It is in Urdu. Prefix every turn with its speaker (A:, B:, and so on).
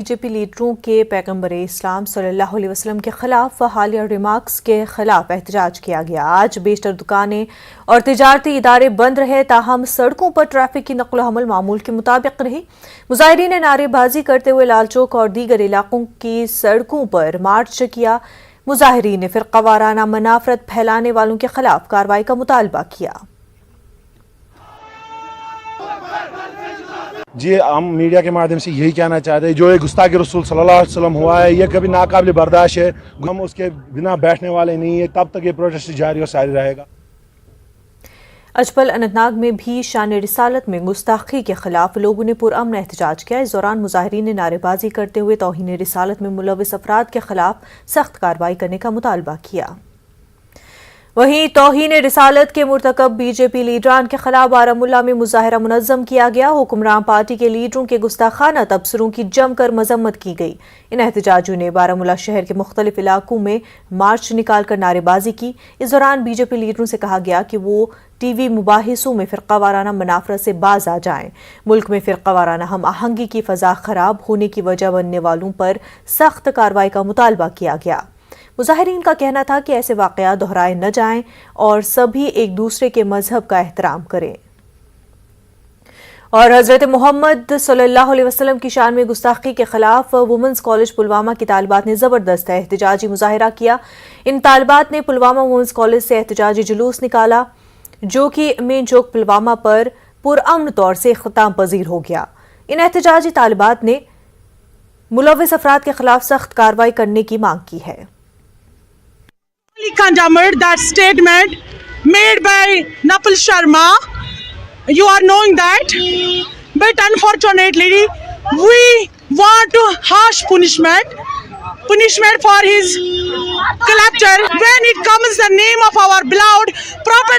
A: بی جے پی لیڈروں کے پیغمبر اسلام صلی اللہ علیہ وسلم کے خلاف حالیہ ریمارکس کے خلاف احتجاج کیا گیا۔ آج بیشتر دکانیں اور تجارتی ادارے بند رہے، تاہم سڑکوں پر ٹریفک کی نقل و حمل معمول کے مطابق رہی۔ مظاہرین نے نعرے بازی کرتے ہوئے لال چوک اور دیگر علاقوں کی سڑکوں پر مارچ کیا۔ مظاہرین نے فرقہ وارانہ منافرت پھیلانے والوں کے خلاف کارروائی کا مطالبہ کیا۔
B: جی ہم میڈیا کے مادھیم سے یہی کہنا چاہتے ہیں، جو یہ گستاخی رسول صلی اللہ علیہ وسلم ہوا ہے یہ کبھی ناقابل برداشت ہے۔ ہم اس کے بنا بیٹھنے والے نہیں ہیں، تب تک یہ پروٹیسٹ جاری اور ساری رہے گا۔
A: اجپل اننت ناگ میں بھی شان رسالت میں گستاخی کے خلاف لوگوں نے پرامن احتجاج کیا۔ اس دوران مظاہرین نے نعرے بازی کرتے ہوئے توہین رسالت میں ملوث افراد کے خلاف سخت کارروائی کرنے کا مطالبہ کیا۔ وہیں توہین رسالت کے مرتکب بی جے پی لیڈران کے خلاف بارہمولہ میں مظاہرہ منظم کیا گیا۔ حکمران پارٹی کے لیڈروں کے گستاخانہ تبصروں کی جم کر مذمت کی گئی۔ ان احتجاجیوں نے بارہمولہ شہر کے مختلف علاقوں میں مارچ نکال کر نعرے بازی کی۔ اس دوران بی جے پی لیڈروں سے کہا گیا کہ وہ ٹی وی مباحثوں میں فرقہ وارانہ منافرت سے باز آ جائیں۔ ملک میں فرقہ وارانہ ہم آہنگی کی فضا خراب ہونے کی وجہ بننے والوں پر سخت کارروائی کا مطالبہ کیا گیا۔ مظاہرین کا کہنا تھا کہ ایسے واقعات دہرائے نہ جائیں اور سبھی ایک دوسرے کے مذہب کا احترام کریں۔ اور حضرت محمد صلی اللہ علیہ وسلم کی شان میں گستاخی کے خلاف وومنز کالج پلوامہ کی طالبات نے زبردست احتجاجی مظاہرہ کیا۔ ان طالبات نے پلوامہ وومنز کالج سے احتجاجی جلوس نکالا جو کہ مین چوک پلوامہ پر پرامن طور سے اختتام پذیر ہو گیا۔ ان احتجاجی طالبات نے ملوث افراد کے خلاف سخت کارروائی کرنے کی مانگ کی ہے۔
C: Condemned that statement made by Napal Sharma. You are knowing that, but unfortunately we want to harsh punishment for his collector when it comes the name of our beloved Prophet